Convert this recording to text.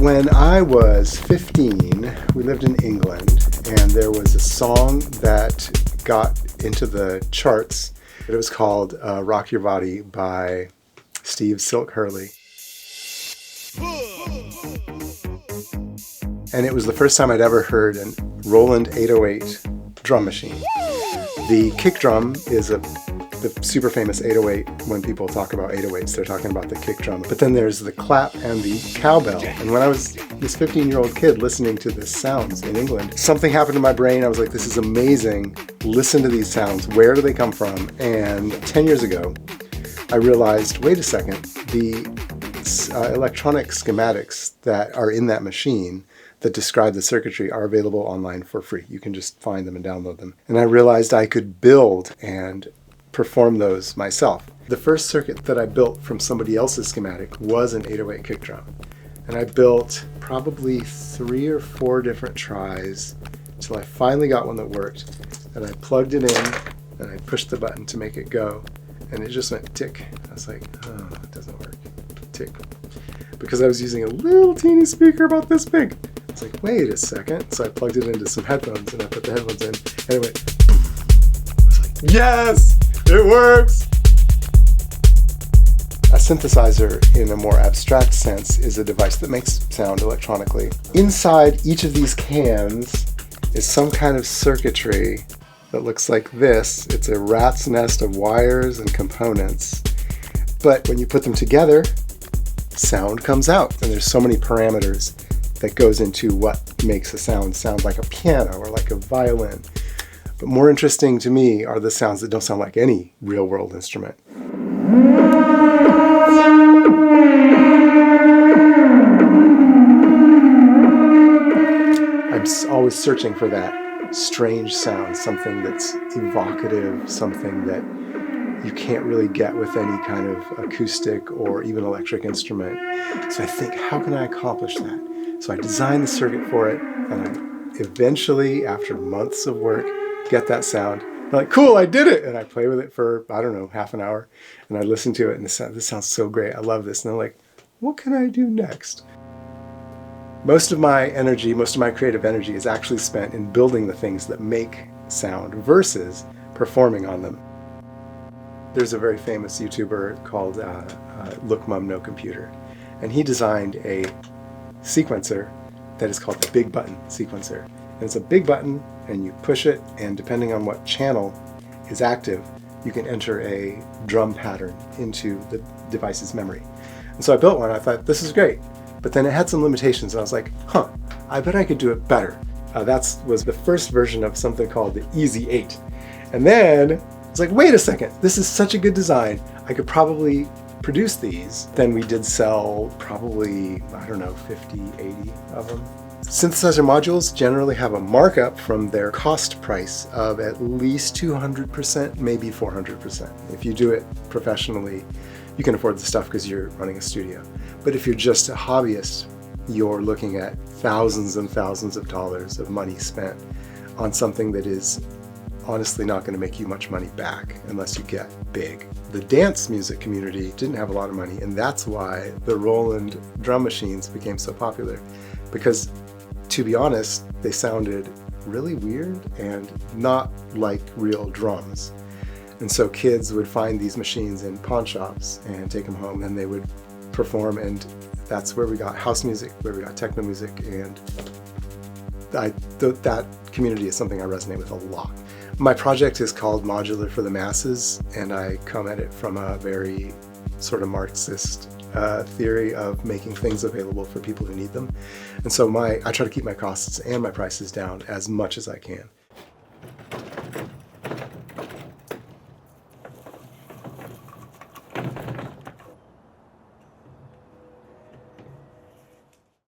When I was 15, we lived in England, and there was a song that got into the charts. It was called Rock Your Body by Steve Silk Hurley. And it was the first time I'd ever heard a Roland 808 drum machine. The kick drum is the super famous 808. When people talk about 808s, they're talking about the kick drum. But then there's the clap and the cowbell. And when I was this 15-year-old kid listening to this sounds in England, something happened in my brain. I was like, this is amazing. Listen to these sounds. Where do they come from? And 10 years ago, I realized, wait a second, the electronic schematics that are in that machine that describe the circuitry are available online for free. You can just find them and download them. And I realized I could build and perform those myself. The first circuit that I built from somebody else's schematic was an 808 kick drum. And I built probably 3 or 4 different tries until I finally got one that worked. And I plugged it in and I pushed the button to make it go. And it just went tick. I was like, oh, it doesn't work. Tick. Because I was using a little teeny speaker about this big. I was like, wait a second. So I plugged it into some headphones and I put the headphones in and it went, I was like, yes, it works. A synthesizer, in a more abstract sense, is a device that makes sound electronically. Inside each of these cans is some kind of circuitry that looks like this. It's a rat's nest of wires and components. But when you put them together, sound comes out. And there's so many parameters that goes into what makes a sound like a piano or like a violin. But more interesting to me are the sounds that don't sound like any real-world instrument. I'm always searching for that strange sound, something that's evocative, something that you can't really get with any kind of acoustic or even electric instrument. So I think, how can I accomplish that? So I designed the circuit for it, and I eventually, after months of work, get that sound. I'm like, cool, I did it! And I play with it for, I don't know, half an hour, and I listen to it, and this sounds so great, I love this. And I'm like, what can I do next? Most of my energy, most of my creative energy is actually spent in building the things that make sound versus performing on them. There's a very famous YouTuber called Look Mum No Computer, and he designed a sequencer that is called the Big Button sequencer. And it's a big button, and you push it, and depending on what channel is active, you can enter a drum pattern into the device's memory. And so I built one. I thought, this is great. But then it had some limitations, and I was like, I bet I could do it better. That was the first version of something called the Easy 8. And then I was like, wait a second, this is such a good design. I could probably produce these. Then we did sell probably, I don't know, 50, 80 of them. Synthesizer modules generally have a markup from their cost price of at least 200%, maybe 400%. If you do it professionally, you can afford the stuff because you're running a studio. But if you're just a hobbyist, you're looking at thousands and thousands of dollars of money spent on something that is honestly not going to make you much money back unless you get big. The dance music community didn't have a lot of money, and that's why the Roland drum machines became so popular. Because, to be honest, they sounded really weird and not like real drums. And so kids would find these machines in pawn shops and take them home, and they would perform, and that's where we got house music, where we got techno music, and that community is something I resonate with a lot. My project is called Modular for the Masses, and I come at it from a very sort of Marxist theory of making things available for people who need them. And so I try to keep my costs and my prices down as much as I can.